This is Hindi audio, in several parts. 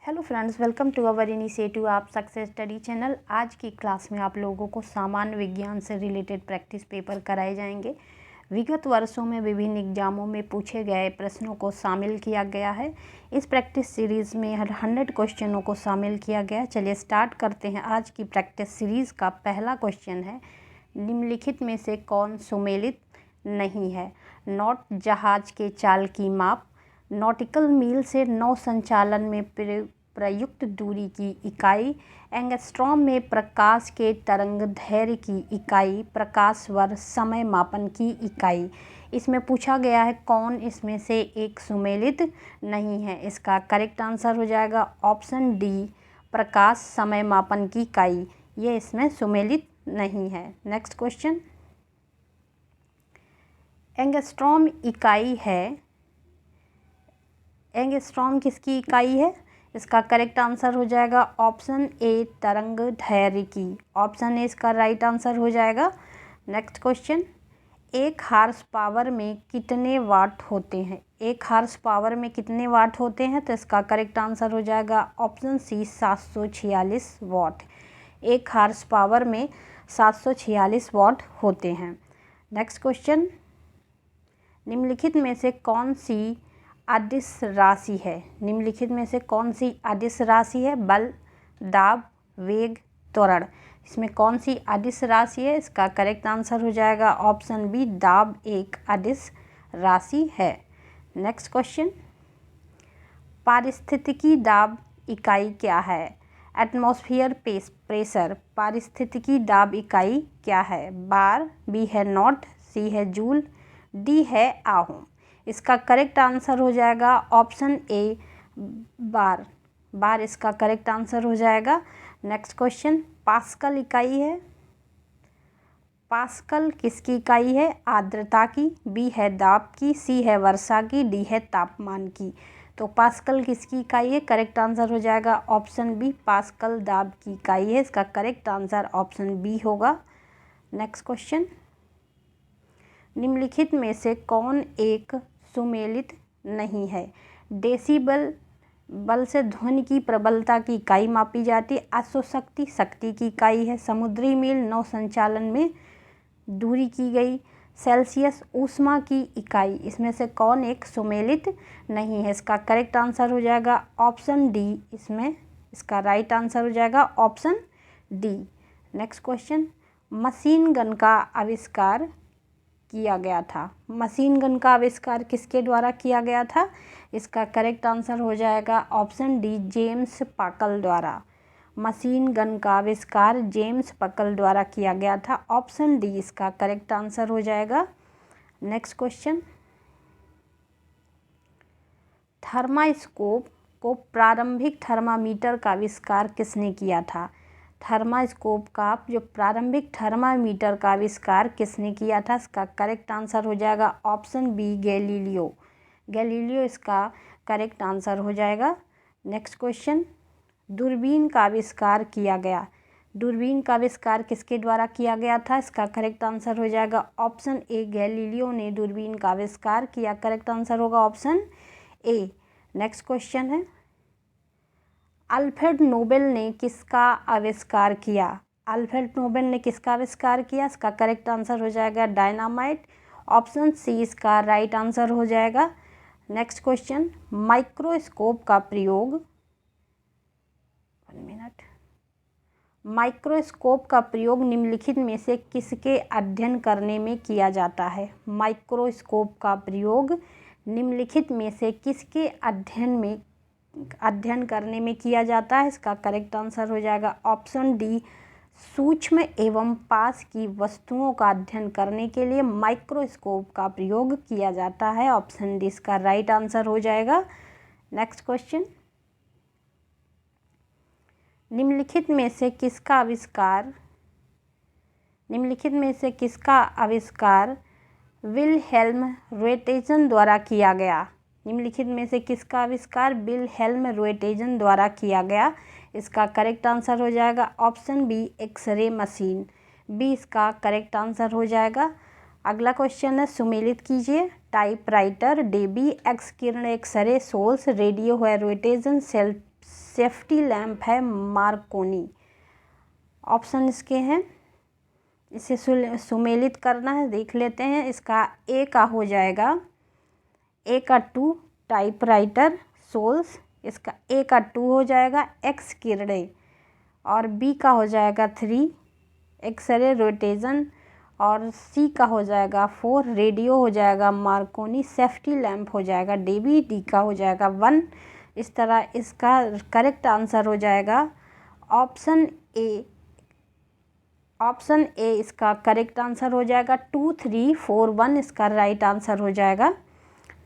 Hello friends, welcome to our initiative Aap success study channel. आज की क्लास में आप लोगों को सामान्य विज्ञान से रिलेटेड प्रैक्टिस पेपर कराए जाएंगे। विगत वर्षों में विभिन्न एग्जामों में पूछे गए प्रश्नों को शामिल किया गया है। इस प्रैक्टिस सीरीज़ में 100 क्वेश्चनों को शामिल किया गया है। चलिए स्टार्ट करते हैं। आज की प्रैक्टिस सीरीज़ का पहला क्वेश्चन है, निम्नलिखित में से कौन सुमेलित नहीं है? नॉट जहाज के चाल की माप, नॉटिकल मील से नौ संचालन में प्रयुक्त दूरी की इकाई, एंगस्ट्रॉम में प्रकाश के तरंग दैर्घ्य की इकाई, प्रकाश वर्ष समय मापन की इकाई। इसमें पूछा गया है कौन इसमें से एक सुमेलित नहीं है। इसका करेक्ट आंसर हो जाएगा ऑप्शन डी, प्रकाश समय मापन की इकाई। ये इसमें सुमेलित नहीं है। नेक्स्ट क्वेश्चन, एंगस्ट्रॉम इकाई है, एंगस्ट्रॉम किसकी इकाई है? इसका करेक्ट आंसर हो जाएगा ऑप्शन ए, तरंग दैर्घ्य की। ऑप्शन ए इसका राइट आंसर हो जाएगा। नेक्स्ट क्वेश्चन, एक हार्स पावर में कितने वाट होते हैं? एक हार्स पावर में कितने वाट होते हैं? तो इसका करेक्ट आंसर हो जाएगा ऑप्शन सी, 746 वाट। एक हार्स पावर में 746 वाट होते हैं। नेक्स्ट क्वेश्चन, निम्नलिखित में से कौन सी अदिश राशि है? निम्नलिखित में से कौन सी अदिश राशि है? बल, दाब, वेग, त्वरण। इसमें कौन सी अदिश राशि है? इसका करेक्ट आंसर हो जाएगा ऑप्शन बी, दाब एक अदिश राशि है। नेक्स्ट क्वेश्चन, पारिस्थितिकी दाब इकाई क्या है? Atmosphere pressure. पारिस्थितिकी दाब इकाई क्या है? बार, बी है नॉट, सी है जूल, डी है आहू। इसका करेक्ट आंसर हो जाएगा ऑप्शन ए, बार। बार इसका करेक्ट आंसर हो जाएगा। नेक्स्ट क्वेश्चन, पास्कल इकाई है, पास्कल किसकी इकाई है? आर्द्रता की, बी है दाब की, सी है वर्षा की, डी है तापमान की। तो पास्कल किसकी इकाई है? करेक्ट आंसर हो जाएगा ऑप्शन बी, पास्कल दाब की इकाई है। इसका करेक्ट आंसर ऑप्शन बी होगा। नेक्स्ट क्वेश्चन, निम्नलिखित में से कौन एक सुमेलित नहीं है? डेसिबल, बल से ध्वनि की प्रबलता की इकाई मापी जाती है। अश्वशक्ति शक्ति की इकाई है। समुद्री मील नौ संचालन में दूरी की गई। सेल्सियस ऊष्मा की इकाई। इसमें से कौन एक सुमेलित नहीं है? इसका करेक्ट आंसर हो जाएगा ऑप्शन डी। इसमें इसका राइट आंसर हो जाएगा option D. Next question, machine gun का आविष्कार किया गया था। मशीन गन का आविष्कार किसके द्वारा किया गया था? इसका करेक्ट आंसर हो जाएगा ऑप्शन डी, जेम्स पकल द्वारा। मशीन गन का आविष्कार जेम्स पकल द्वारा किया गया था। ऑप्शन डी इसका करेक्ट आंसर हो जाएगा। नेक्स्ट क्वेश्चन, थर्मास्कोप को प्रारंभिक थर्मामीटर का आविष्कार किसने किया था? थर्मास्कोप का जो प्रारंभिक थर्मामीटर का आविष्कार किसने किया था? इसका करेक्ट आंसर हो जाएगा ऑप्शन बी, गैलीलियो। गैलीलियो इसका करेक्ट आंसर हो जाएगा। नेक्स्ट क्वेश्चन, दूरबीन का आविष्कार किया गया। दूरबीन का आविष्कार किसके द्वारा किया गया था? इसका करेक्ट आंसर हो जाएगा ऑप्शन ए, गैलीलियो ने दूरबीन का आविष्कार किया। करेक्ट आंसर होगा ऑप्शन ए। नेक्स्ट क्वेश्चन है, अल्फ्रेड नोबेल ने किसका आविष्कार किया? अल्फ्रेड नोबेल ने किसका आविष्कार किया? इसका करेक्ट आंसर हो जाएगा डायनामाइट। ऑप्शन सी इसका राइट आंसर हो जाएगा। नेक्स्ट क्वेश्चन, माइक्रोस्कोप का प्रयोग, 1 मिनट, माइक्रोस्कोप का प्रयोग निम्नलिखित में से किसके अध्ययन करने में किया जाता है? माइक्रोस्कोप का प्रयोग निम्नलिखित में से किसके अध्ययन करने में किया जाता है? इसका करेक्ट आंसर हो जाएगा ऑप्शन डी, सूक्ष्म एवं पास की वस्तुओं का अध्ययन करने के लिए माइक्रोस्कोप का प्रयोग किया जाता है। ऑप्शन डी इसका राइट आंसर हो जाएगा। नेक्स्ट क्वेश्चन, निम्नलिखित में से किसका आविष्कार विल्हेल्म रोएंटगेन द्वारा किया गया? निम्नलिखित में से किसका आविष्कार विल्हेल्म रोएंटगेन द्वारा किया गया? इसका करेक्ट आंसर हो जाएगा option B, xray machine. B इसका करेक्ट आंसर हो जाएगा। अगला क्वेश्चन है, सुमेलित कीजिए। टाइपराइटर, डेबी, एक्स किरण xray source, radio Roentgen, safety lamp है मार्कोनी। ऑप्शन इसके हैं, इसे सुमेलित करना है, देख लेते हैं। इसका ए का हो जाएगा, ए का 2 टाइपराइटर सोल्स, इसका ए का 2 हो जाएगा एक्स किरणें, और बी का हो जाएगा 3 एक्सरे रोटेशन, और सी का हो जाएगा 4 रेडियो हो जाएगा मार्कोनी, सेफ्टी लैंप हो जाएगा डेबी, डी का हो जाएगा 1। इस तरह इसका करेक्ट आंसर हो जाएगा ऑप्शन ए। ऑप्शन ए इसका करेक्ट आंसर हो जाएगा। 2 3 4 1 इसका राइट आंसर हो जाएगा।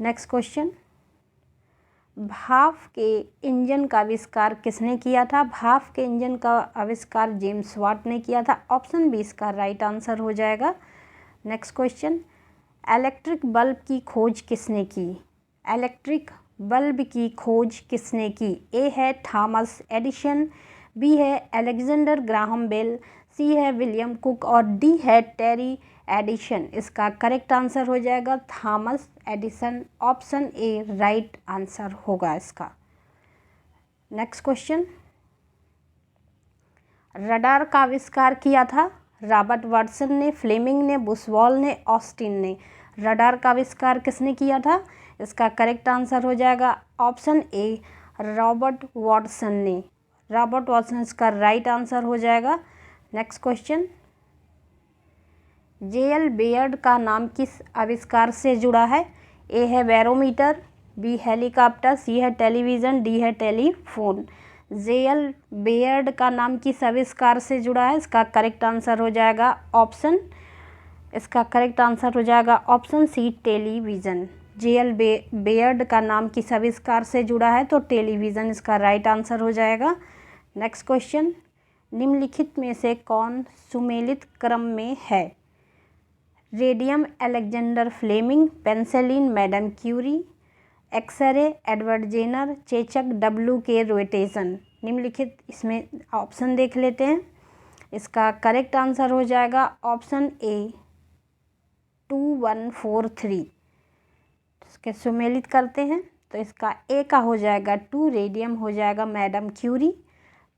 नेक्स्ट क्वेश्चन, भाप के इंजन का आविष्कार किसने किया था? भाप के इंजन का आविष्कार जेम्स वाट ने किया था। ऑप्शन बी इसका राइट आंसर हो जाएगा। नेक्स्ट क्वेश्चन, इलेक्ट्रिक बल्ब की खोज किसने की? इलेक्ट्रिक बल्ब की खोज किसने की? ए है थॉमस एडिसन, बी है अलेक्जेंडर ग्राहम बेल, सी है विलियम कुक, और डी है टेरी एडिसन। इसका करेक्ट आंसर हो जाएगा Thomas Edison. Option A right answer होगा इसका। नेक्स्ट क्वेश्चन, रडार का आविष्कार किया था रॉबर्ट वाटसन ने, फ्लेमिंग ने, बुशवाल ने, ऑस्टिन ने। रडार का आविष्कार किसने किया था? इसका करेक्ट आंसर हो जाएगा ऑप्शन ए रॉबर्ट वाटसन ने। रॉबर्ट वाटसन इसका राइट आंसर हो जाएगा। Next question, जे.एल. बेयर्ड का नाम किस आविष्कार से जुड़ा है? ए है बैरोमीटर, बी हेलीकॉप्टर, सी है टेलीविज़न, डी है टेलीफोन। जे.एल. बेयर्ड का नाम किस आविष्कार से जुड़ा है? इसका करेक्ट आंसर हो जाएगा ऑप्शन सी टेलीविज़न। जे.एल. बेयर्ड का नाम किस आविष्कार से जुड़ा है? तो टेलीविज़न इसका राइट आंसर हो जाएगा। नेक्स्ट क्वेश्चन, निम्नलिखित में से कौन सुमेलित क्रम में है? Radium Alexander Fleming, penicillin madam Curie, x ray Edward Jenner, चेचक डब्ल्यू के रोटेशन। निम्नलिखित इसमें ऑप्शन देख लेते हैं। इसका करेक्ट आंसर हो जाएगा ऑप्शन ए 2 1 4 3। इसके सुमेलित करते हैं तो इसका ए का हो जाएगा 2, रेडियम हो जाएगा मैडम क्यूरी,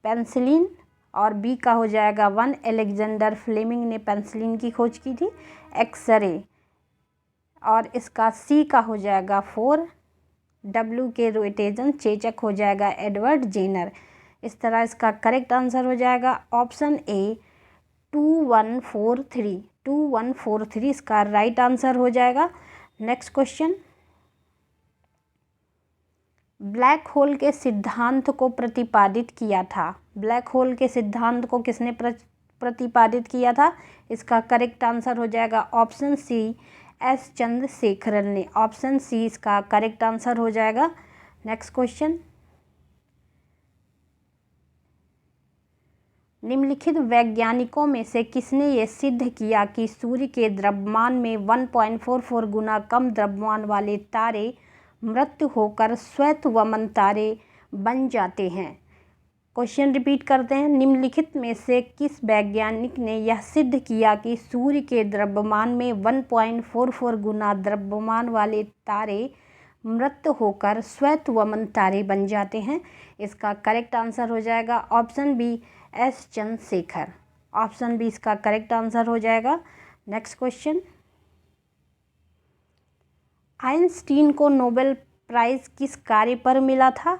पेंसिलिन, और बी का हो जाएगा 1, अलेक्जेंडर फ्लेमिंग ने पेंसिलिन की खोज की थी, एक्सरे, और इसका सी का हो जाएगा 4, डब्ल्यू के रोटेशन, चेचक हो जाएगा एडवर्ड जेनर। इस तरह इसका करेक्ट आंसर हो जाएगा ऑप्शन ए 2 1 4 3। 2 1 4 3 इसका राइट आंसर हो जाएगा। नेक्स्ट क्वेश्चन, ब्लैक होल के सिद्धांत को प्रतिपादित किया था? ब्लैक होल के सिद्धांत को किसने प्रतिपादित किया था? इसका करेक्ट आंसर हो जाएगा ऑप्शन सी एस चंद्रशेखरन ने। ऑप्शन सी इसका करेक्ट आंसर हो जाएगा। नेक्स्ट क्वेश्चन, निम्नलिखित वैज्ञानिकों में से किसने ये सिद्ध किया कि सूर्य के द्रव्यमान में 1.44 गुना कम द्रव्यमान वाले तारे मृत्यु होकर श्वेतवमन तारे बन जाते हैं? क्वेश्चन रिपीट करते हैं। निम्नलिखित में से किस वैज्ञानिक ने यह सिद्ध किया कि सूर्य के द्रव्यमान में 1.44 गुना द्रव्यमान वाले तारे मृत्यु होकर श्वेतवमन तारे बन जाते हैं? इसका करेक्ट आंसर हो जाएगा option B S Chandrasekhar. Option B इसका करेक्ट आंसर हो जाएगा। नेक्स्ट क्वेश्चन, आइंस्टीन को नोबेल प्राइज़ किस कार्य पर मिला था?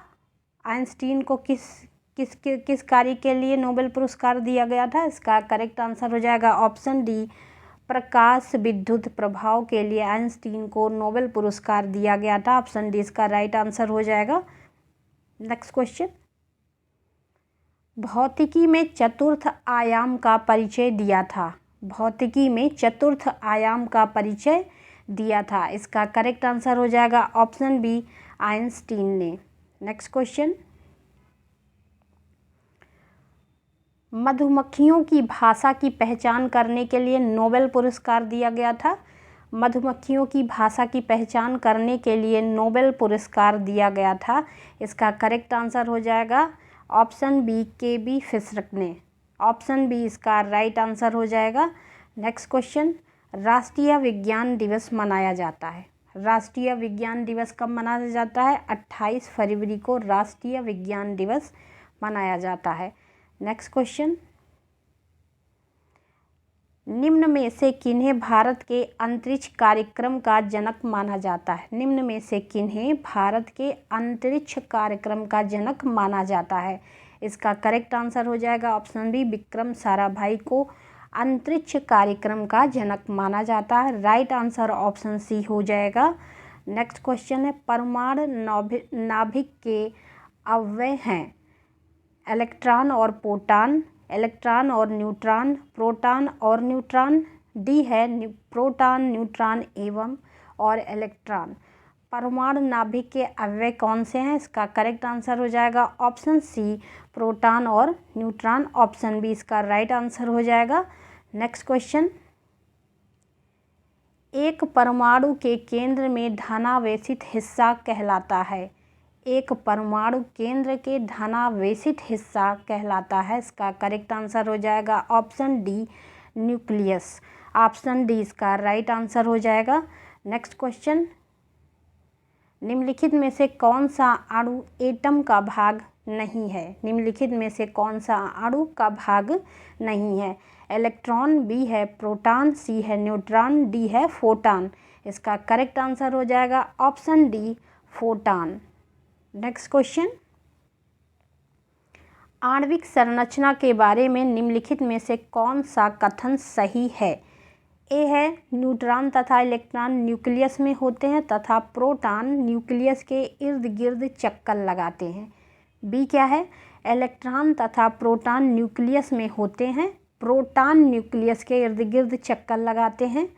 आइंस्टीन को किस कार्य के लिए नोबेल पुरस्कार दिया गया था? इसका करेक्ट आंसर हो जाएगा ऑप्शन डी प्रकाश विद्युत प्रभाव के लिए आइंस्टीन को नोबेल पुरस्कार दिया गया था। ऑप्शन डी इसका राइट आंसर हो जाएगा। नेक्स्ट क्वेश्चन, भौतिकी में चतुर्थ आयाम का परिचय दिया था? भौतिकी में चतुर्थ आयाम का परिचय दिया था। इसका करेक्ट आंसर हो जाएगा ऑप्शन बी आइंस्टीन ने। नेक्स्ट क्वेश्चन, मधुमक्खियों की भाषा की पहचान करने के लिए नोबेल पुरस्कार दिया गया था? मधुमक्खियों की भाषा की पहचान करने के लिए नोबेल पुरस्कार दिया गया था। इसका करेक्ट आंसर हो जाएगा ऑप्शन बी के.बी. फिशर ने। ऑप्शन बी इसका राइट आंसर हो जाएगा। नेक्स्ट क्वेश्चन, राष्ट्रीय विज्ञान दिवस मनाया जाता है? राष्ट्रीय विज्ञान दिवस कब मनाया जाता है? 28 फरवरी को राष्ट्रीय विज्ञान दिवस मनाया जाता है। नेक्स्ट क्वेश्चन, निम्न में से किन्हें भारत के अंतरिक्ष कार्यक्रम का जनक माना जाता है? निम्न में से किन्हें भारत के अंतरिक्ष कार्यक्रम का जनक माना जाता है? इसका करेक्ट आंसर हो जाएगा ऑप्शन बी, विक्रम साराभाई को अंतरिक्ष कार्यक्रम का जनक माना जाता है। राइट आंसर ऑप्शन सी हो जाएगा। नेक्स्ट क्वेश्चन है, परमाणु नाभिक के अवयव हैं इलेक्ट्रॉन और प्रोटॉन, इलेक्ट्रॉन और न्यूट्रॉन, प्रोटॉन और न्यूट्रॉन। डी है प्रोटॉन, न्यूट्रॉन एवं और इलेक्ट्रॉन। परमाणु नाभिक के अवयव कौन से हैं? इसका करेक्ट आंसर हो जाएगा ऑप्शन सी, प्रोटॉन और न्यूट्रॉन। ऑप्शन बी इसका राइट आंसर हो जाएगा। नेक्स्ट क्वेश्चन, एक परमाणु के केंद्र में धनावेशित हिस्सा कहलाता है। एक परमाणु केंद्र के धनावेशित हिस्सा कहलाता है। इसका करेक्ट आंसर हो जाएगा option D, nucleus. Option D इसका राइट आंसर हो जाएगा। नेक्स्ट क्वेश्चन, निम्नलिखित में से कौन सा अणु एटम का भाग नहीं है? निम्नलिखित में से कौन सा अणु का भाग नहीं है? इलेक्ट्रॉन, बी है प्रोटॉन, सी है न्यूट्रॉन, डी है फोटॉन। इसका करेक्ट आंसर हो जाएगा option D, photon. Next question, आणविक संरचना के बारे में निम्नलिखित में से कौन सा कथन सही है? ए है न्यूट्रॉन तथा इलेक्ट्रॉन न्यूक्लियस में होते हैं तथा प्रोटॉन न्यूक्लियस के इर्द गिर्द चक्कर लगाते हैं। बी क्या है? इलेक्ट्रॉन तथा प्रोटॉन न्यूक्लियस में होते हैं, प्रोटॉन न्यूक्लियस के इर्द गिर्द चक्कर लगाते हैं।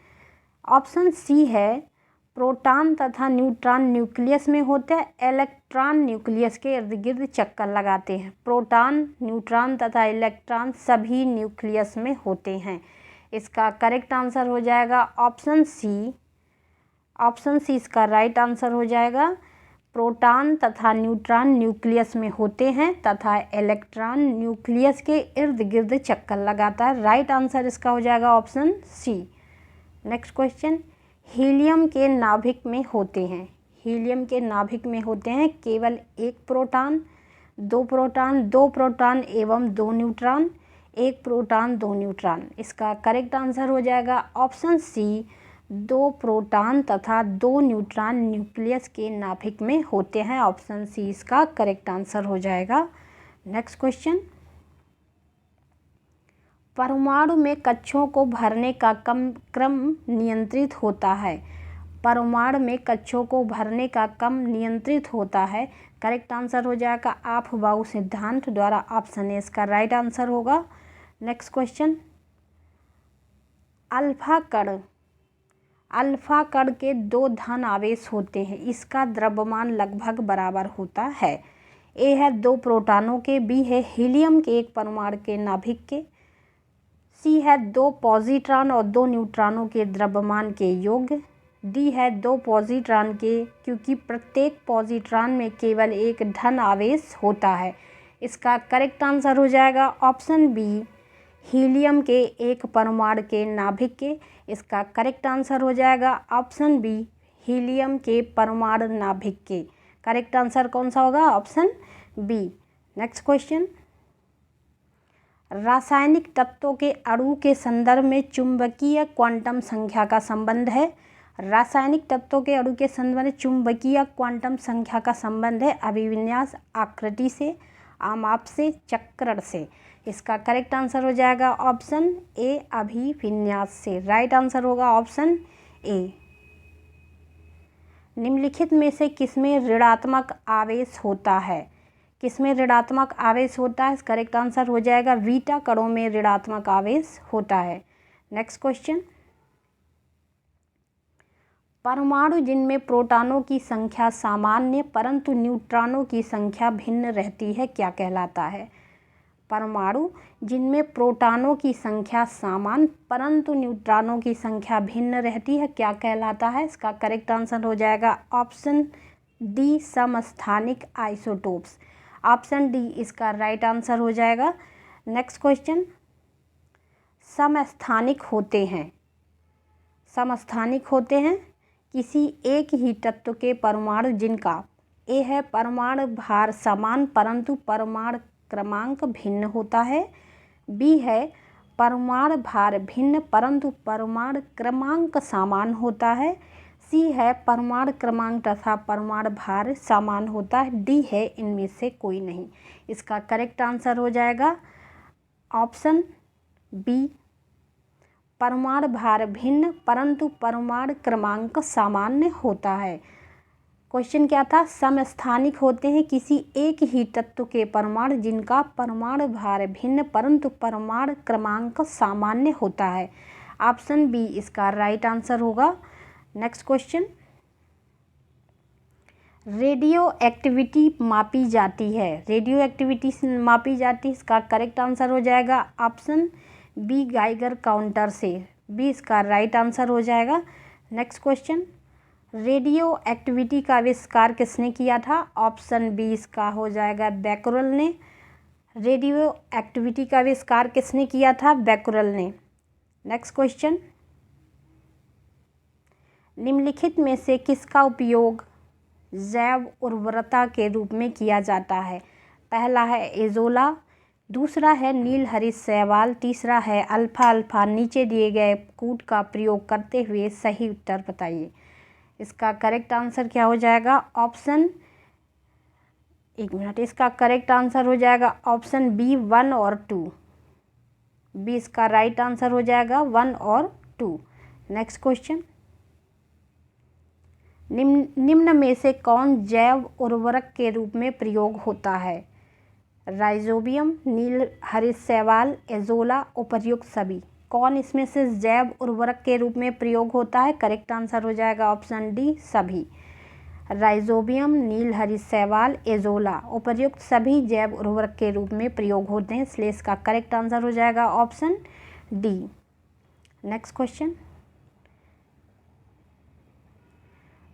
ऑप्शन सी है प्रोटॉन तथा न्यूट्रॉन न्यूक्लियस में होते हैं, इलेक्ट्रॉन न्यूक्लियस के इर्द गिर्द चक्कर लगाते हैं। प्रोटॉन, न्यूट्रॉन तथा इलेक्ट्रॉन सभी न्यूक्लियस में होते हैं। इसका करेक्ट आंसर हो जाएगा ऑप्शन सी। ऑप्शन सी इसका राइट आंसर हो जाएगा। प्रोटॉन तथा न्यूट्रॉन न्यूक्लियस में होते हैं तथा इलेक्ट्रॉन न्यूक्लियस के इर्द गिर्द चक्कर लगाता है। राइट आंसर इसका हो जाएगा option C. Next question, helium के नाभिक में होते हैं। हीलियम के नाभिक में होते हैं केवल एक प्रोटॉन, दो प्रोटॉन एवं दो न्यूट्रॉन, एक प्रोटॉन दो न्यूट्रॉन। इसका करेक्ट आंसर हो जाएगा ऑप्शन सी, दो प्रोटॉन तथा दो न्यूट्रॉन न्यूक्लियस के नाभिक में होते हैं। ऑप्शन सी इसका करेक्ट आंसर हो जाएगा। नेक्स्ट क्वेश्चन, परमाणु में कक्षों को भरने का क्रम नियंत्रित होता है। परमाणु में कक्षों को भरने का क्रम नियंत्रित होता है। करेक्ट आंसर हो जाएगा ऑफ-बाउ सिद्धांत द्वारा। ऑप्शन ए इसका राइट आंसर होगा। नेक्स्ट क्वेश्चन, अल्फा कण के दो धन आवेश होते हैं, इसका द्रव्यमान लगभग बराबर होता है। ए है दो प्रोटॉनों के, बी है हीलियम के एक परमाणु के नाभिक के, सी है दो पॉजिट्रॉन और दो न्यूट्रॉनों के द्रव्यमान के योग, डी है दो पॉजिट्रॉन के, क्योंकि प्रत्येक पॉजिट्रॉन में केवल एक धन आवेश होता है। इसका करेक्ट आंसर हो जाएगा ऑप्शन बी, हीलियम के एक परमाणु के नाभिक के। इसका करेक्ट आंसर हो जाएगा ऑप्शन बी, हीलियम के परमाणु नाभिक के। करेक्ट आंसर कौन सा होगा? Option B. नेक्स्ट क्वेश्चन, रासायनिक तत्वों के अणु के संदर्भ में चुंबकीय क्वांटम संख्या का संबंध है। रासायनिक तत्वों के अणु के संदर्भ में चुंबकीय क्वांटम संख्या का संबंध है अभिविन्यास आकृति से, आमाप से, चक्रण से। इसका करेक्ट आंसर हो जाएगा ऑप्शन ए, अभिविन्यास से। राइट आंसर होगा ऑप्शन ए। निम्नलिखित में से किसमें ऋणात्मक आवेश होता है? किसमें ऋणात्मक आवेश होता है? करेक्ट आंसर हो जाएगा बीटा कणों में ऋणात्मक आवेश होता है। नेक्स्ट क्वेश्चन, परमाणु जिनमें प्रोटॉनों की संख्या सामान्य परंतु न्यूट्रॉनों की संख्या भिन्न रहती है क्या कहलाता है? परमाणु जिनमें प्रोटॉनों की संख्या समान परंतु न्यूट्रॉनों की संख्या भिन्न रहती है क्या कहलाता है? इसका करेक्ट आंसर हो जाएगा ऑप्शन डी, समस्थानिक आइसोटोप्स। ऑप्शन डी इसका राइट आंसर हो जाएगा। नेक्स्ट क्वेश्चन, समस्थानिक होते हैं किसी एक ही तत्व के परमाणु जिनका ए है परमाणु भार समान परंतु परमाणु क्रमांक भिन्न होता है, बी है परमाणु भार भिन्न परंतु परमाणु क्रमांक समान होता है, सी है परमाणु क्रमांक तथा परमाणु भार समान होता है, डी है इनमें से कोई नहीं। इसका करेक्ट आंसर हो जाएगा ऑप्शन बी, परमाणु भार भिन्न परंतु परमाणु क्रमांक सामान्य होता है। क्वेश्चन क्या था? समस्थानिक होते हैं किसी एक ही तत्व के परमाणु जिनका परमाणु भार भिन्न परंतु परमाणु क्रमांक सामान्य होता है। ऑप्शन बी इसका राइट आंसर होगा। नेक्स्ट क्वेश्चन, रेडियो एक्टिविटी मापी जाती है, रेडियो एक्टिविटी मापी जाती है, इसका करेक्ट आंसर हो जाएगा ऑप्शन बी गाइगर काउंटर से, बी इसका राइट आंसर हो जाएगा। नेक्स्ट क्वेश्चन, रेडियो एक्टिविटी का आविष्कार किसने किया था? ऑप्शन बी इसका हो जाएगा बैकरल ने। रेडियो एक्टिविटी का आविष्कार किसने किया था? बैकरल ने। नेक्स्ट क्वेश्चन, निम्नलिखित में से किसका उपयोग जैव उर्वरता के रूप में किया जाता है? पहला है एजोला, दूसरा है नील हरित शैवाल, तीसरा है अल्फा अल्फा। नीचे दिए गए कूट का प्रयोग करते हुए सही उत्तर बताइए। इसका करेक्ट आंसर क्या हो जाएगा? ऑप्शन, एक मिनट, इसका करेक्ट आंसर हो जाएगा ऑप्शन बी 1 और 2, बी इसका राइट आंसर हो जाएगा 1 और 2। नेक्स्ट क्वेश्चन, निम्न में से कौन जैव उर्वरक के रूप में प्रयोग होता है? राइजोबियम, नील हरित शैवाल, एजोला, उपर्युक्त सभी। कौन इसमें से जैव उर्वरक के रूप में प्रयोग होता है? करेक्ट आंसर हो जाएगा ऑप्शन डी सभी। राइजोबियम, नील हरित शैवाल, एजोला, उपर्युक्त सभी जैव उर्वरक के रूप में प्रयोग होते हैं, इसलिए इसका करेक्ट आंसर हो जाएगा ऑप्शन डी। नेक्स्ट क्वेश्चन,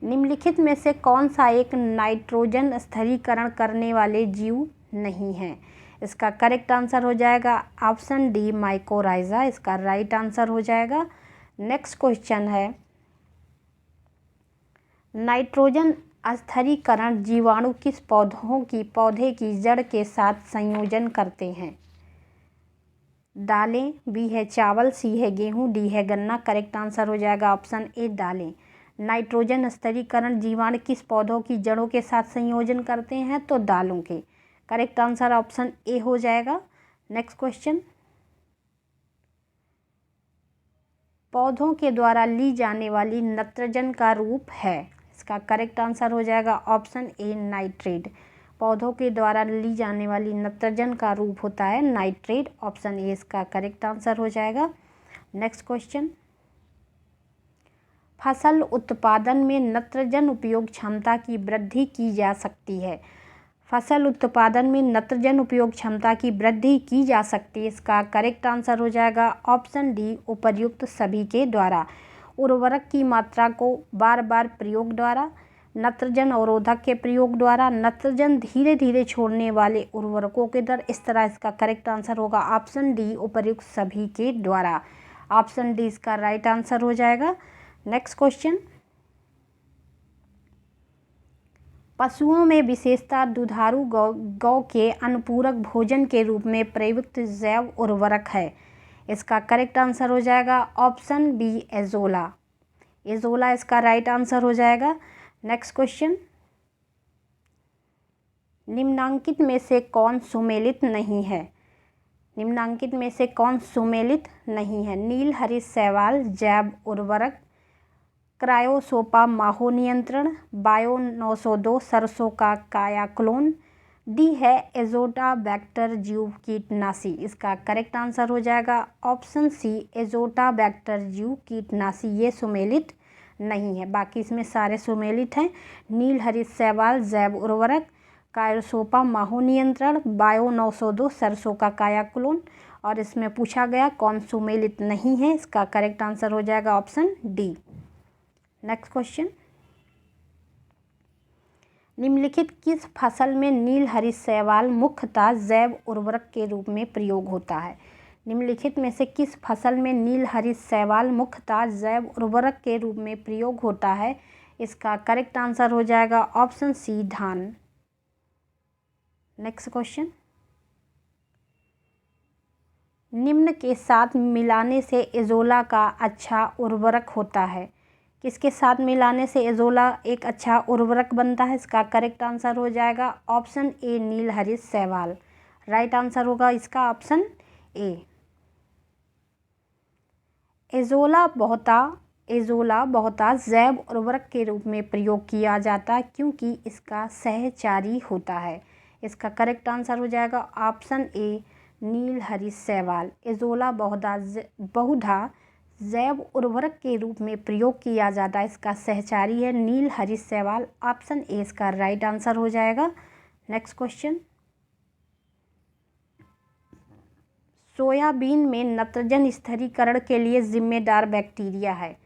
निम्नलिखित में से कौन सा एक नाइट्रोजन स्थिरीकरण करने वाले जीव नहीं है? इसका करेक्ट आंसर हो जाएगा ऑप्शन डी माइकोराइजा, इसका राइट आंसर हो जाएगा। नेक्स्ट क्वेश्चन है, नाइट्रोजन स्थिरीकरण जीवाणु किस पौधे की जड़ के साथ संयोजन करते हैं? दालें, बी है चावल, सी है गेहूं, डी है गन्ना। करेक्ट आंसर हो जाएगा ऑप्शन ए दालें। नाइट्रोजन स्थिरीकरण जीवाणु किस पौधों की जड़ों के साथ संयोजन करते हैं? तो दालों के। करेक्ट आंसर ऑप्शन ए हो जाएगा। नेक्स्ट क्वेश्चन, पौधों के द्वारा ली जाने वाली नत्रजन का रूप है? इसका करेक्ट आंसर हो जाएगा ऑप्शन ए नाइट्रेट। पौधों के द्वारा ली जाने वाली नत्रजन का रूप होता है नाइट्रेट, ऑप्शन ए इसका करेक्ट आंसर हो जाएगा। नेक्स्ट क्वेश्चन, फसल उत्पादन में नत्रजन उपयोग क्षमता की वृद्धि की जा सकती है? फसल उत्पादन में नत्रजन उपयोग क्षमता की वृद्धि की जा सकती है, इसका करेक्ट आंसर हो जाएगा ऑप्शन डी उपर्युक्त सभी के द्वारा। उर्वरक की मात्रा को बार बार प्रयोग द्वारा, नत्रजन अवरोधक के प्रयोग द्वारा, नत्रजन धीरे धीरे छोड़ने वाले उर्वरकों के दर, इस तरह इसका करेक्ट आंसर होगा ऑप्शन डी उपर्युक्त सभी के द्वारा। ऑप्शन डी इसका राइट आंसर हो जाएगा। नेक्स्ट क्वेश्चन, पशुओं में विशेषता दुधारू गौ के अनुपूरक भोजन के रूप में प्रयुक्त जैव उर्वरक है? इसका करेक्ट आंसर हो जाएगा ऑप्शन बी एजोला। एजोला इसका राइट आंसर हो जाएगा। नेक्स्ट क्वेश्चन, निम्नांकित में से कौन सुमेलित नहीं है? निम्नांकित में से कौन सुमेलित नहीं है? नील हरित शैवाल जैव उर्वरक, क्रायोसोपा माहो नियंत्रण, बायो 902 सरसों का काया क्लोन, डी है एजोटा बैक्टर जीव कीटनाशी। इसका करेक्ट आंसर हो जाएगा ऑप्शन सी एजोटा बैक्टर जीव कीटनाशी। ये सुमेलित नहीं है, बाकी इसमें सारे सुमेलित हैं। नील हरित शैवाल जैव उर्वरक, क्रायोसोपा माहो नियंत्रण, बायो 902 सरसों का काया क्लोन, और इसमें पूछा गया कौन सुमेलित नहीं है, इसका करेक्ट आंसर हो जाएगा ऑप्शन डी। नेक्स्ट क्वेश्चन, निम्नलिखित किस फसल में नील हरित शैवाल मुख्यतः जैव उर्वरक के रूप में प्रयोग होता है? निम्नलिखित में से किस फसल में नील हरित शैवाल मुख्यतः जैव उर्वरक के रूप में प्रयोग होता है? इसका करेक्ट आंसर हो जाएगा ऑप्शन सी, धान। नेक्स्ट क्वेश्चन, निम्न के साथ मिलाने से एजोला का अच्छा उर्वरक होता है? किसके साथ मिलाने से एजोला एक अच्छा उर्वरक बनता है? इसका करेक्ट आंसर हो जाएगा ऑप्शन ए, नील हरित शैवाल। राइट आंसर होगा इसका ऑप्शन ए। एजोला बहुता जैव उर्वरक के रूप में प्रयोग किया जाता है क्योंकि इसका सहचारी होता है। इसका करेक्ट आंसर हो जाएगा ऑप्शन ए, नील हरित शैवाल। एजोला बहुधा जैव उर्वरक के रूप में प्रयोग किया जाता है, इसका सहचारी है नील हरित शैवाल। ऑप्शन ए इसका राइट आंसर हो जाएगा। नेक्स्ट क्वेश्चन, सोयाबीन में नत्रजन स्थिरीकरण के लिए जिम्मेदार बैक्टीरिया है?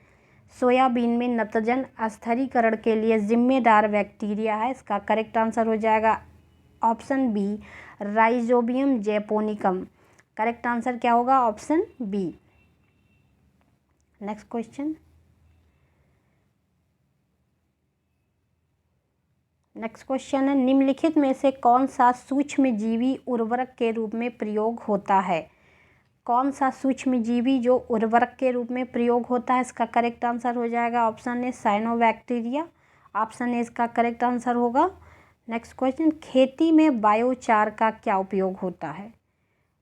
सोयाबीन में नत्रजन स्थिरीकरण के लिए जिम्मेदार बैक्टीरिया है, इसका करेक्ट आंसर हो जाएगा option B, rhizobium japonicum. Correct answer क्या होगा? Option B. नेक्स्ट क्वेश्चन है, निम्नलिखित में से कौन सा सूक्ष्मजीवी उर्वरक के रूप में प्रयोग होता है? कौन सा सूक्ष्मजीवी जो उर्वरक के रूप में प्रयोग होता है? इसका करेक्ट आंसर हो जाएगा option A, cyanobacteria. Option A इसका करेक्ट आंसर होगा। नेक्स्ट क्वेश्चन, खेती में बायोचार का क्या उपयोग होता है?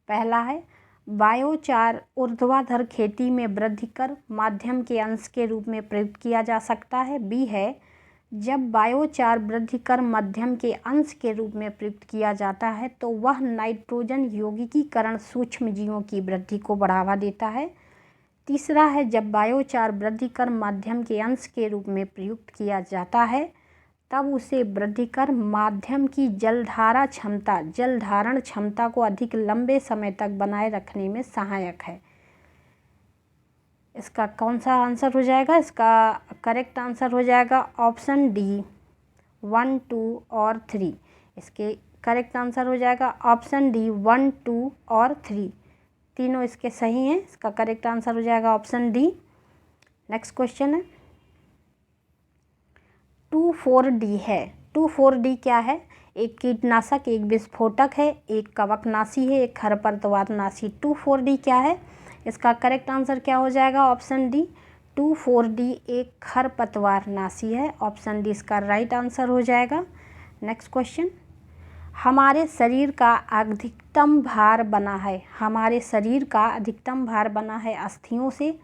पहला है, बायोचार ऊर्ध्वाधर खेती में वृद्धिकर माध्यम के अंश के रूप में प्रयुक्त किया जा सकता है। बी है, जब बायोचार वृद्धिकर माध्यम के अंश के रूप में प्रयुक्त किया जाता है तो वह नाइट्रोजन यौगिकीकरण सूक्ष्मजीवों की वृद्धि को बढ़ावा देता है। तीसरा है, जब बायोचार वृद्धिकर माध्यम के अंश के रूप में प्रयुक्त किया जाता है तब उसे वृद्धिकर माध्यम की जलधारण क्षमता को अधिक लंबे समय तक बनाए रखने में सहायक है। इसका कौन सा आंसर हो जाएगा? इसका करेक्ट आंसर हो जाएगा ऑप्शन डी, 1, 2 और 3। इसके करेक्ट आंसर हो जाएगा ऑप्शन डी, 1, 2 और 3, तीनों इसके सही हैं। इसका करेक्ट आंसर हो जाएगा ऑप्शन डी। नेक्स्ट क्वेश्चन है, 2,4-D है। 2,4-D क्या है? एक कीटनाशक, एक विस्फोटक है, एक कवकनाशी है, एक खरपतवारनाशी। 2,4-D क्या है? इसका करेक्ट आंसर क्या हो जाएगा? ऑप्शन डी, 2,4-D एक खरपतवारनाशी है। ऑप्शन डी इसका राइट आंसर हो जाएगा। नेक्स्ट क्वेश्चन, हमारे शरीर का अधिकतम भार बना है? हमारे शरीर का अधिकतम भार बना है अस्थियों से,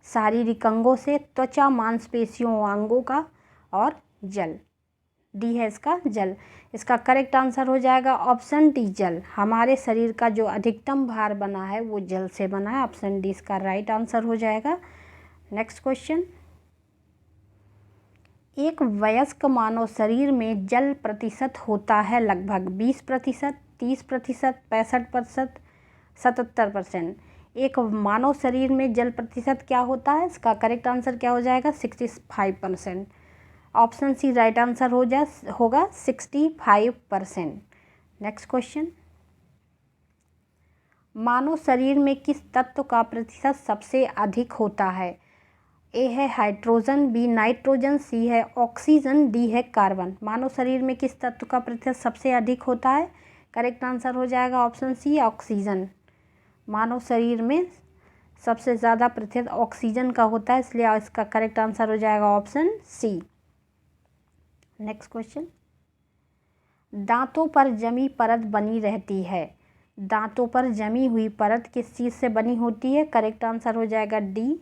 शारीरिक अंगों से, त्वचा, मांसपेशियों, अंगों का और जल। डी है इसका, जल। इसका करेक्ट आंसर हो जाएगा ऑप्शन डी, जल। हमारे शरीर का जो अधिकतम भार बना है वो जल से बना है। ऑप्शन डी इसका राइट आंसर हो जाएगा। नेक्स्ट क्वेश्चन, एक वयस्क मानव शरीर में जल प्रतिशत होता है लगभग 20%, 30%, 65%, 77%। एक मानव शरीर में जल प्रतिशत क्या होता है? इसका करेक्ट आंसर क्या हो जाएगा? 65%। ऑप्शन सी राइट आंसर होगा 65%। नेक्स्ट क्वेश्चन, मानव शरीर में किस तत्व का प्रतिशत सबसे अधिक होता है? ए है हाइड्रोजन, बी नाइट्रोजन, सी है ऑक्सीजन, डी है कार्बन। मानव शरीर में किस तत्व का प्रतिशत सबसे अधिक होता है? करेक्ट आंसर हो जाएगा ऑप्शन सी, ऑक्सीजन। मानव शरीर में सबसे ज़्यादा प्रतिशत ऑक्सीजन का होता है, इसलिए इसका करेक्ट आंसर हो जाएगा ऑप्शन सी। नेक्स्ट क्वेश्चन, दांतों पर जमी परत बनी रहती है। दांतों पर जमी हुई परत किस चीज़ से बनी होती है? करेक्ट आंसर हो जाएगा डी,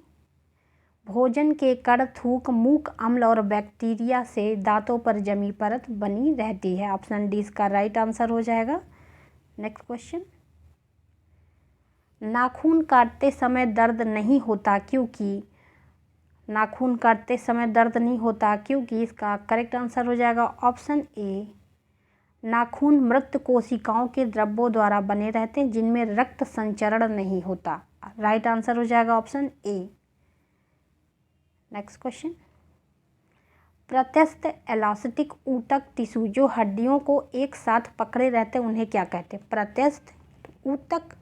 भोजन के कण, थूक, मूक अम्ल और बैक्टीरिया से दांतों पर जमी परत बनी रहती है। ऑप्शन डी इसका राइट आंसर हो जाएगा। नेक्स्ट क्वेश्चन, नाखून काटते समय दर्द नहीं होता क्योंकि? नाखून काटते समय दर्द नहीं होता क्योंकि इसका करेक्ट आंसर हो जाएगा ऑप्शन ए, नाखून मृत कोशिकाओं के द्रव्यों द्वारा बने रहते हैं जिनमें रक्त संचरण नहीं होता। राइट आंसर हो जाएगा ऑप्शन ए। नेक्स्ट क्वेश्चन, प्रत्यस्थ एलास्टिक ऊतक टिश्यू जो हड्डियों को एक साथ पकड़े रहते हैं उन्हें क्या कहते हैं? प्रत्यस्थ ऊतक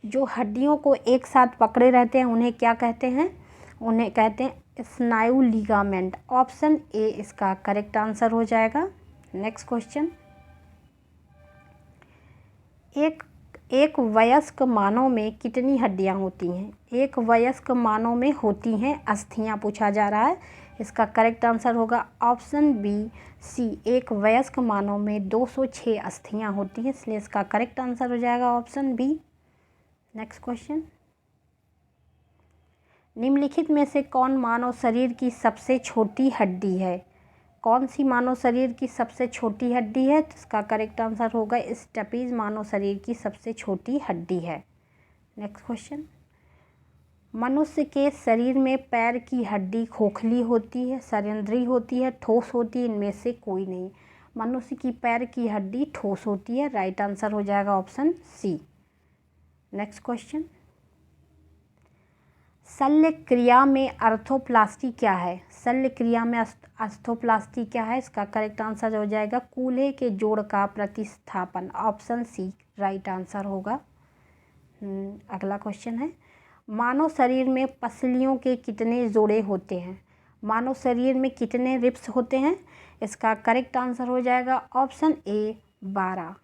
जो हड्डियों को एक साथ पकड़े रहते हैं उन्हें क्या कहते हैं? उन्हें कहते हैं स्नायु लिगामेंट। ऑप्शन ए इसका करेक्ट आंसर हो जाएगा। नेक्स्ट क्वेश्चन, एक वयस्क मानव में कितनी हड्डियां होती हैं? एक वयस्क मानव में होती हैं अस्थियां पूछा जा रहा है। इसका करेक्ट आंसर होगा ऑप्शन बी सी। एक वयस्क मानव में 206 अस्थियां होती हैं, इसलिए इसका करेक्ट आंसर हो जाएगा ऑप्शन बी। नेक्स्ट क्वेश्चन, निम्नलिखित में से कौन मानव शरीर की सबसे छोटी हड्डी है? कौन सी मानव शरीर की सबसे छोटी हड्डी है? तो इसका करेक्ट आंसर होगा स्टपीज मानव शरीर की सबसे छोटी हड्डी है। नेक्स्ट क्वेश्चन, मनुष्य के शरीर में पैर की हड्डी खोखली होती है, संयंत्री होती है, ठोस होती है? इनमें से कोई नहीं। मनुष्य की पैर की हड्डी ठोस होती है। राइट आंसर हो जाएगा ऑप्शन सी। नेक्स्ट क्वेश्चन, शल्य क्रिया में आर्थोप्लास्टी क्या है? शल्य क्रिया में आर्थोप्लास्टी क्या है? इसका करेक्ट आंसर हो जाएगा कूल्हे के जोड़ का प्रतिस्थापन। ऑप्शन सी राइट आंसर होगा। अगला क्वेश्चन है, मानव शरीर में पसलियों के कितने जोड़े होते हैं? मानव शरीर में कितने रिब्स होते हैं? इसका करेक्ट आंसर हो जाएगा ऑप्शन ए 12।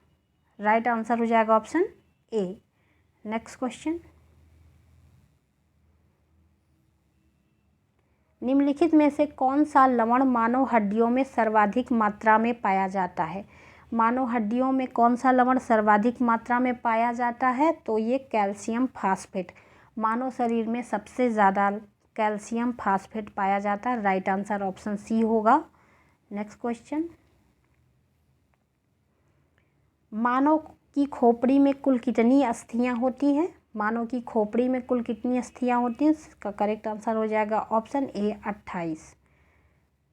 राइट आंसर हो जाएगा ऑप्शन ए। नेक्स्ट क्वेश्चन, निम्नलिखित में से कौन सा लवण मानव हड्डियों में सर्वाधिक मात्रा में पाया जाता है? मानव हड्डियों में कौन सा लवण सर्वाधिक मात्रा में पाया जाता है? तो ये कैल्शियम फास्फेट। मानव शरीर में सबसे ज़्यादा कैल्शियम फास्फेट पाया जाता है। राइट आंसर ऑप्शन सी होगा। नेक्स्ट क्वेश्चन, मानव की खोपड़ी में कुल कितनी अस्थियां होती हैं? मानव की खोपड़ी में कुल कितनी अस्थियां होती हैं? इसका करेक्ट आंसर हो जाएगा ऑप्शन ए 28।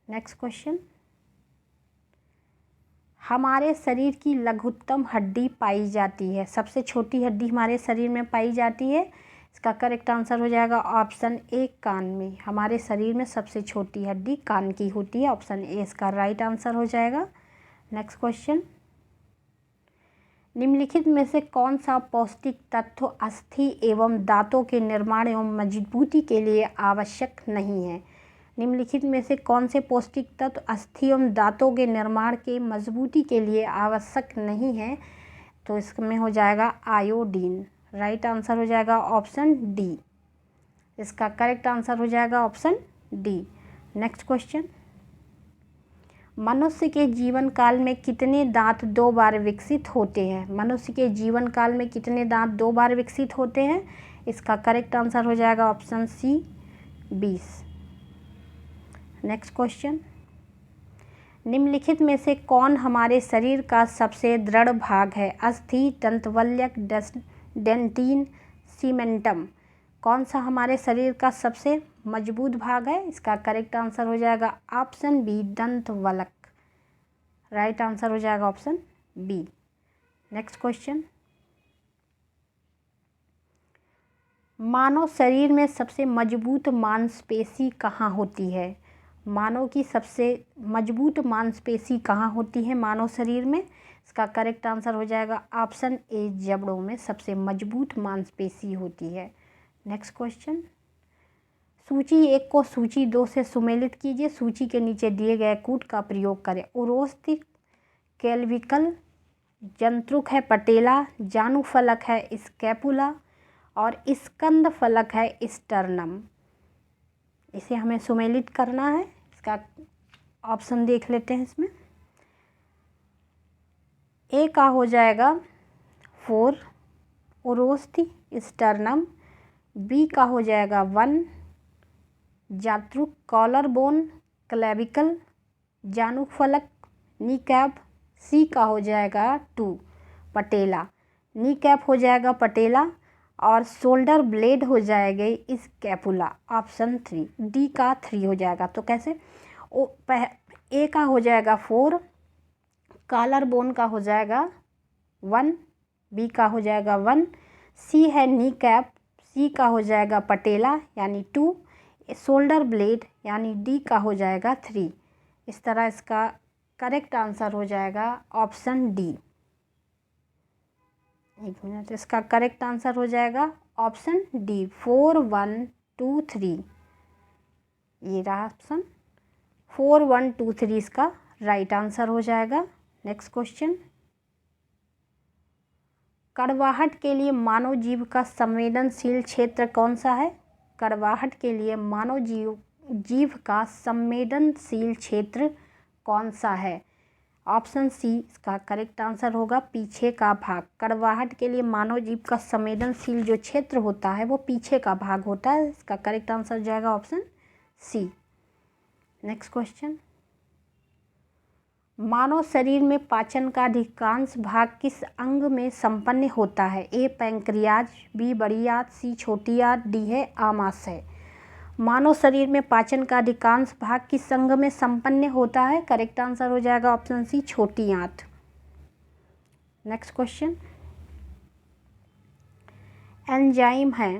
नेक्स्ट क्वेश्चन, हमारे शरीर की लघुत्तम हड्डी पाई जाती है, सबसे छोटी हड्डी हमारे शरीर में पाई जाती है। इसका करेक्ट आंसर हो जाएगा ऑप्शन ए कान में। हमारे शरीर में सबसे छोटी हड्डी कान की होती है। ऑप्शन ए इसका राइट आंसर हो जाएगा। नेक्स्ट क्वेश्चन, निम्नलिखित में से कौन सा पौष्टिक तत्व अस्थि एवं दांतों के निर्माण एवं मजबूती के लिए आवश्यक नहीं है? निम्नलिखित में से कौन से पौष्टिक तत्व अस्थि एवं दांतों के निर्माण के मजबूती के लिए आवश्यक नहीं है? तो इसमें हो जाएगा आयोडीन। राइट आंसर हो जाएगा ऑप्शन डी। इसका करेक्ट आंसर हो जाएगा ऑप्शन डी। नेक्स्ट क्वेश्चन, मनुष्य के जीवन काल में कितने दांत 2 बार विकसित होते हैं? मनुष्य के जीवन काल में कितने दांत 2 बार विकसित होते हैं? इसका करेक्ट आंसर हो जाएगा ऑप्शन सी 20। नेक्स्ट क्वेश्चन, निम्नलिखित में से कौन हमारे शरीर का सबसे दृढ़ भाग है? अस्थि, दंतवल्यक, डेंटिन, सीमेंटम। कौन सा हमारे शरीर का सबसे मजबूत भाग है? इसका करेक्ट आंसर हो जाएगा ऑप्शन बी दंतवल्क। राइट आंसर हो जाएगा ऑप्शन बी। नेक्स्ट क्वेश्चन, मानव शरीर में सबसे मजबूत मांसपेशी कहाँ होती है? मानव की सबसे मजबूत मांसपेशी कहाँ होती है मानव शरीर में? इसका करेक्ट आंसर हो जाएगा ऑप्शन ए जबड़ों में सबसे मजबूत मांसपेशी होती है। नेक्स्ट क्वेश्चन, सूची 1 को सूची 2 से सुमेलित कीजिए। सूची के नीचे दिए गए कूट का प्रयोग करें। उरोस्थि कैल्विकल, जंत्रुक है पटेला, जानु फलक है स्कैपुला और स्कंद फलक है स्टर्नम। इसे हमें सुमेलित करना है। इसका ऑप्शन देख लेते हैं। इसमें ए का हो जाएगा 4 उरोस्थि स्टर्नम, बी का हो जाएगा 1 जात्रुक कॉलर बोन क्लेविकल जानु फलक नी कैप, सी का हो जाएगा 2 पटेला, नी कैप हो जाएगा पटेला और शोल्डर ब्लेड हो जाएगा इस कैपुला। ऑप्शन 3 डी का 3 हो जाएगा। तो कैसे ए का हो जाएगा 4, कॉलर बोन का हो जाएगा 1, बी का हो जाएगा 1, सी है नी कैप, सी का हो जाएगा पटेला यानी 2, शोल्डर ब्लेड यानी डी का हो जाएगा 3। इस तरह इसका करेक्ट आंसर हो जाएगा ऑप्शन डी। एक मिनट, इसका करेक्ट आंसर हो जाएगा ऑप्शन डी 4 1 2 3। ये रहा ऑप्शन 4 1 2 3 इसका राइट आंसर हो जाएगा। नेक्स्ट क्वेश्चन, कड़वाहट के लिए मानव जीव का संवेदनशील क्षेत्र कौन सा है? कड़वाहट के लिए मानव जीव का संवेदनशील क्षेत्र कौन सा है? ऑप्शन सी इसका करेक्ट आंसर होगा पीछे का भाग। कड़वाहट के लिए मानव जीव का संवेदनशील जो क्षेत्र होता है वो पीछे का भाग होता है। इसका करेक्ट आंसर हो जाएगा ऑप्शन सी। नेक्स्ट क्वेश्चन, मानव शरीर में पाचन का अधिकांश भाग किस अंग में संपन्न होता है? ए पैंक्रियाज, बी बड़ी आंत, सी छोटी आंत, डी है आमाशय। मानव शरीर में पाचन का अधिकांश भाग किस अंग में संपन्न होता है? करेक्ट आंसर हो जाएगा ऑप्शन सी छोटी आंत। नेक्स्ट क्वेश्चन, एंजाइम है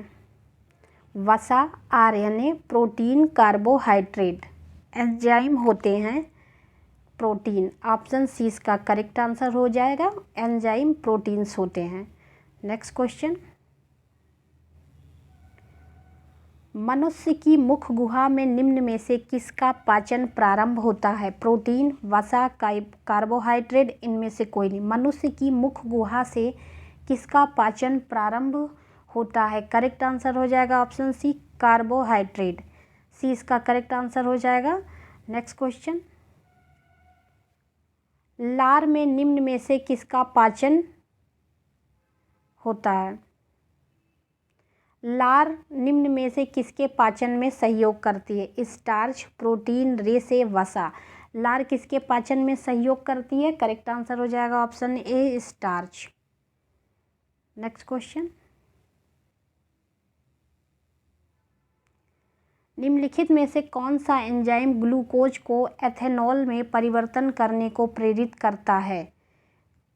वसा, आरएनए, प्रोटीन, कार्बोहाइड्रेट। एंजाइम होते हैं प्रोटीन। ऑप्शन सी इसका करेक्ट आंसर हो जाएगा, एंजाइम प्रोटीन्स होते हैं। नेक्स्ट क्वेश्चन, मनुष्य की मुख गुहा में निम्न में से किसका पाचन प्रारंभ होता है? प्रोटीन, वसा, कार्बोहाइड्रेट, इनमें से कोई नहीं। मनुष्य की मुख गुहा से किसका पाचन प्रारंभ होता है? करेक्ट आंसर हो जाएगा ऑप्शन सी कार्बोहाइड्रेट। सी इसका करेक्ट आंसर हो जाएगा। नेक्स्ट क्वेश्चन, लार में निम्न में से किसका पाचन होता है? लार निम्न में से किसके पाचन में सहयोग करती है? स्टार्च, प्रोटीन, रेशे, वसा। लार किसके पाचन में सहयोग करती है? करेक्ट आंसर हो जाएगा ऑप्शन ए स्टार्च। नेक्स्ट क्वेश्चन, निम्नलिखित में से कौन सा एंजाइम ग्लूकोज को एथेनॉल में परिवर्तन करने को प्रेरित करता है?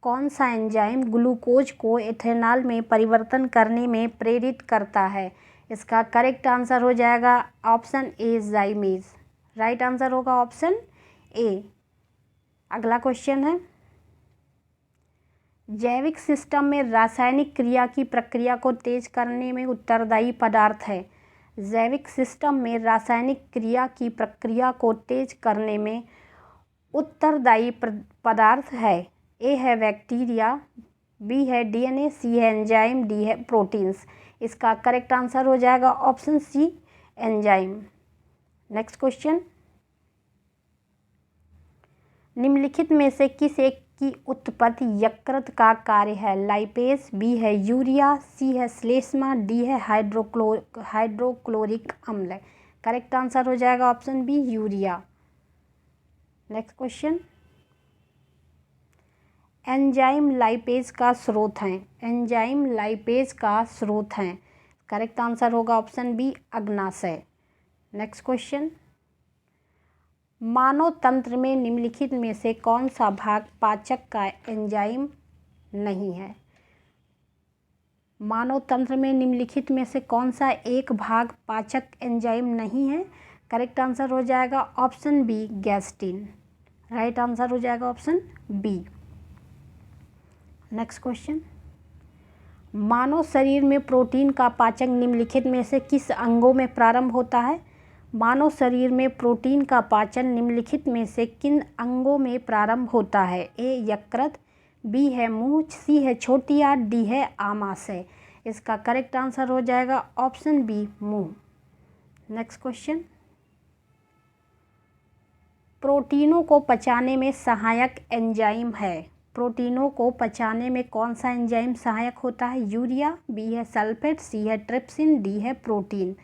कौन सा एंजाइम ग्लूकोज को एथेनॉल में परिवर्तन करने में प्रेरित करता है? इसका करेक्ट आंसर हो जाएगा ऑप्शन ए जाइमेज। राइट आंसर होगा ऑप्शन ए। अगला क्वेश्चन है, जैविक सिस्टम में रासायनिक क्रिया की प्रक्रिया को तेज करने में उत्तरदायी पदार्थ है। जैविक सिस्टम में रासायनिक क्रिया की प्रक्रिया को तेज करने में उत्तरदायी पदार्थ है। ए है बैक्टीरिया, बी है डीएनए, सी है एंजाइम, डी है प्रोटीन्स। इसका करेक्ट आंसर हो जाएगा option C enzyme. Next question, निम्नलिखित में से किस एक की उत्पत्ति यकृत का कार्य है? लाइपेज, बी है यूरिया, सी है श्लेष्मा, डी है हाइड्रोक्लोरिक अम्ल। करेक्ट आंसर हो जाएगा option B urea. Next question, enzyme lipase का स्रोत हैं। एंजाइम लाइपेज का स्रोत हैं। करेक्ट आंसर होगा ऑप्शन बी अग्नाशय। नेक्स्ट क्वेश्चन, मानव तंत्र में निम्नलिखित में से कौन सा भाग पाचक का एंजाइम नहीं है? मानव तंत्र में निम्नलिखित में से कौन सा एक भाग पाचक एंजाइम नहीं है? करेक्ट आंसर हो जाएगा option B gastrin. Right answer हो जाएगा ऑप्शन बी। नेक्स्ट क्वेश्चन, मानव शरीर में प्रोटीन का पाचन निम्नलिखित में से किस अंगों में प्रारंभ होता है? मानव शरीर में प्रोटीन का पाचन निम्नलिखित में से किन अंगों में प्रारंभ होता है? ए यकृत, बी है मुंह, सी है छोटी आंत, डी है आमाशय। इसका करेक्ट आंसर हो जाएगा ऑप्शन बी मुंह। नेक्स्ट क्वेश्चन, प्रोटीनों को पचाने में सहायक एंजाइम है। प्रोटीनों को पचाने में कौन सा एंजाइम सहायक होता है? यूरिया, बी है सल्फेट, सी है ट्रिप्सिन, डी है प्रोटीन।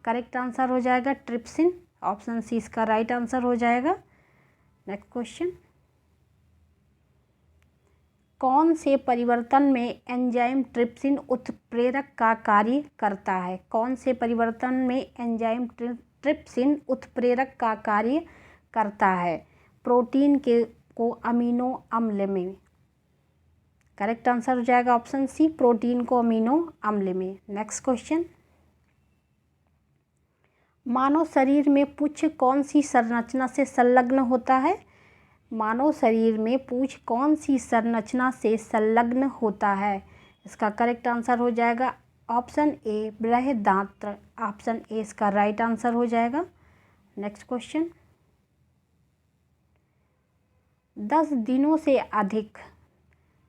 करेक्ट आंसर हो जाएगा ट्रिप्सिन। ऑप्शन सी इसका राइट आंसर हो जाएगा। नेक्स्ट क्वेश्चन, कौन से परिवर्तन में एंजाइम ट्रिप्सिन उत्प्रेरक का कार्य करता है? कौन से परिवर्तन में एंजाइम ट्रिप्सिन उत्प्रेरक का कार्य करता है? प्रोटीन को अमीनो अम्ल में। करेक्ट आंसर हो जाएगा ऑप्शन सी प्रोटीन को अमीनो अम्ल में। नेक्स्ट क्वेश्चन, मानव शरीर में पूंछ कौन सी संरचना से संलग्न होता है? मानव शरीर में पूंछ कौन सी संरचना से संलग्न होता है? इसका करेक्ट आंसर हो जाएगा ऑप्शन ए बृहदान्त्र। ऑप्शन ए इसका राइट आंसर हो जाएगा। नेक्स्ट क्वेश्चन, 10 दिनों से अधिक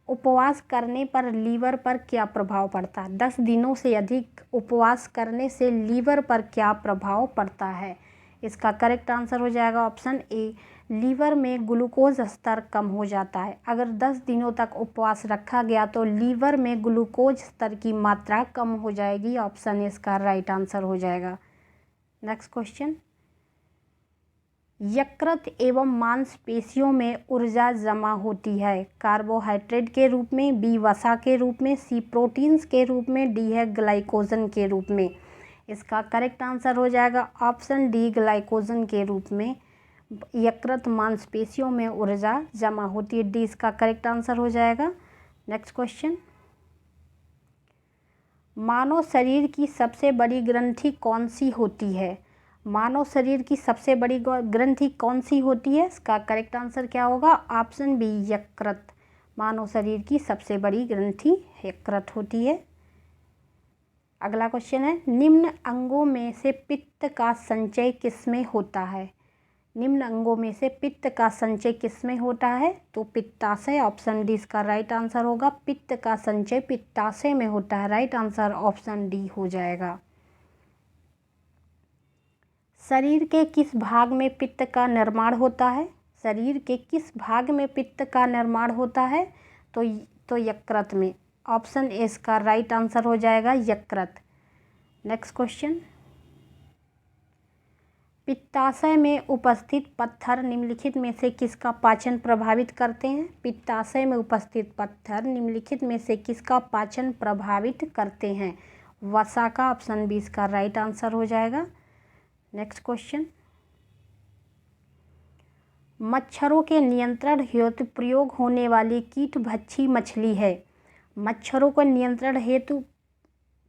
उपवास करने पर लीवर पर क्या प्रभाव पड़ता है? 10 दिनों से अधिक उपवास करने से लीवर पर क्या प्रभाव पड़ता है? इसका करेक्ट आंसर हो जाएगा ऑप्शन ए, लीवर में ग्लूकोज स्तर कम हो जाता है। अगर 10 दिनों तक उपवास रखा गया तो लीवर में ग्लूकोज स्तर की मात्रा कम हो जाएगी। ऑप्शन ए इसका राइट आंसर हो जाएगा। नेक्स्ट क्वेश्चन, यकृत एवं मांसपेशियों में ऊर्जा जमा होती है कार्बोहाइड्रेट के रूप में, बी वसा के रूप में, सी प्रोटीन्स के रूप में, डी है ग्लाइकोजन के रूप में। इसका करेक्ट आंसर हो जाएगा ऑप्शन डी, ग्लाइकोजन के रूप में यकृत मांसपेशियों में ऊर्जा जमा होती है। डी इसका करेक्ट आंसर हो जाएगा। नेक्स्ट क्वेश्चन, मानव शरीर की सबसे बड़ी ग्रंथि कौन सी होती है? मानव शरीर की सबसे बड़ी ग्रंथि कौन सी होती है? इसका करेक्ट आंसर क्या होगा? ऑप्शन बी, यकृत। मानव शरीर की सबसे बड़ी ग्रंथि यकृत होती है। अगला क्वेश्चन है, निम्न अंगों में से पित्त का संचय किसमें होता है? निम्न अंगों में से पित्त का संचय किसमें होता है? तो पित्ताशय। ऑप्शन डी इसका राइट आंसर होगा। पित्त का संचय पित्ताशय में होता है। राइट आंसर ऑप्शन डी हो जाएगा। शरीर के किस भाग में पित्त का निर्माण होता है? शरीर के किस भाग में पित्त का निर्माण होता है? तो यकृत में। ऑप्शन ए इसका राइट आंसर हो जाएगा, यकृत। नेक्स्ट क्वेश्चन, पित्ताशय में उपस्थित पत्थर निम्नलिखित में से किसका पाचन प्रभावित करते हैं? पित्ताशय में उपस्थित पत्थर निम्नलिखित में से किसका पाचन प्रभावित करते हैं? वसा का। ऑप्शन बी इसका राइट आंसर हो जाएगा। नेक्स्ट क्वेश्चन, मच्छरों के नियंत्रण हेतु प्रयोग होने वाली कीटभक्षी मछली है। मच्छरों को नियंत्रण हेतु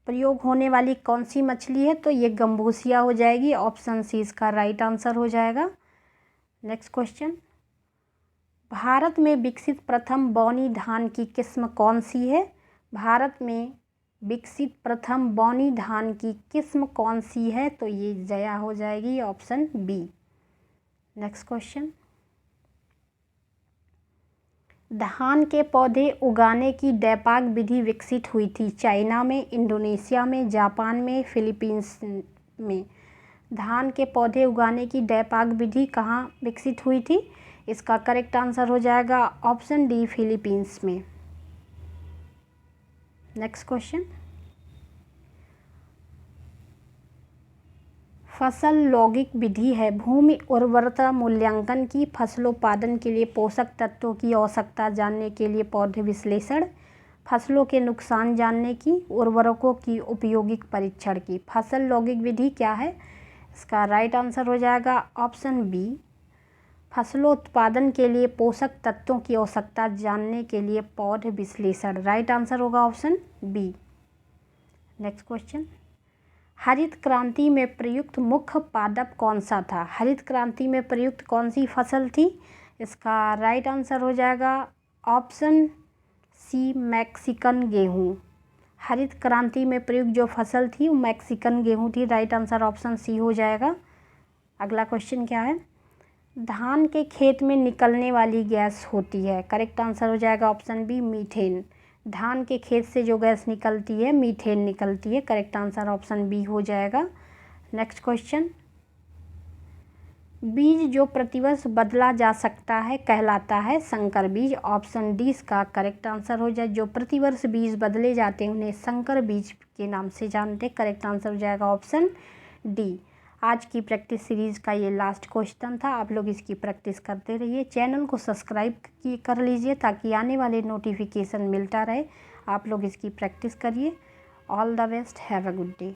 प्रयोग होने वाली कौन सी मछली है? तो ये गंबूसिया हो जाएगी। ऑप्शन सी इसका राइट आंसर हो जाएगा। नेक्स्ट क्वेश्चन, भारत में विकसित प्रथम बौनी धान की किस्म कौन सी है? भारत में विकसित प्रथम बौनी धान की किस्म कौन सी है? तो ये जया हो जाएगी। Option B. नेक्स्ट क्वेश्चन, धान के पौधे उगाने की डैपाक विधि विकसित हुई थी चाइना में, इंडोनेशिया में, जापान में, फिलीपींस में। धान के पौधे उगाने की डैपाक विधि कहाँ विकसित हुई थी? इसका करेक्ट आंसर हो जाएगा ऑप्शन डी, फिलीपींस में। नेक्स्ट क्वेश्चन, फसल लॉगिक विधि है भूमि उर्वरता मूल्यांकन की, फसलोत्पादन के लिए पोषक तत्वों की आवश्यकता जानने के लिए पौधे विश्लेषण, फसलों के नुकसान जानने की, उर्वरकों की उपयोगिक परीक्षण की। फसल लॉगिक विधि क्या है? इसका राइट आंसर हो जाएगा ऑप्शन बी, फसलोत्पादन के लिए पोषक तत्वों की आवश्यकता जानने के लिए पौधे विश्लेषण। राइट आंसर होगा ऑप्शन बी। नेक्स्ट क्वेश्चन, हरित क्रांति में प्रयुक्त मुख्य पादप कौन सा था? हरित क्रांति में प्रयुक्त कौन सी फसल थी? इसका राइट आंसर हो जाएगा ऑप्शन सी, मैक्सिकन गेहूँ। हरित क्रांति में प्रयुक्त जो फसल थी वो मैक्सिकन गेहूँ थी। राइट आंसर ऑप्शन सी हो जाएगा। अगला क्वेश्चन क्या है, धान के खेत में निकलने वाली गैस होती है। करेक्ट आंसर हो जाएगा ऑप्शन बी, मीथेन। धान के खेत से जो गैस निकलती है मीथेन निकलती है। करेक्ट आंसर ऑप्शन बी हो जाएगा। नेक्स्ट क्वेश्चन, बीज जो प्रतिवर्ष बदला जा सकता है कहलाता है संकर बीज। ऑप्शन डी इसका करेक्ट आंसर हो जाए। जो प्रतिवर्ष बीज बदले जाते हैं उन्हें संकर बीज के नाम से जानते हैं। करेक्ट आंसर हो जाएगा ऑप्शन डी। आज की प्रैक्टिस सीरीज़ का ये लास्ट क्वेश्चन था। आप लोग इसकी प्रैक्टिस करते रहिए। चैनल को सब्सक्राइब कर लीजिए ताकि आने वाले नोटिफिकेशन मिलता रहे। आप लोग इसकी प्रैक्टिस करिए। All the best, have a good day.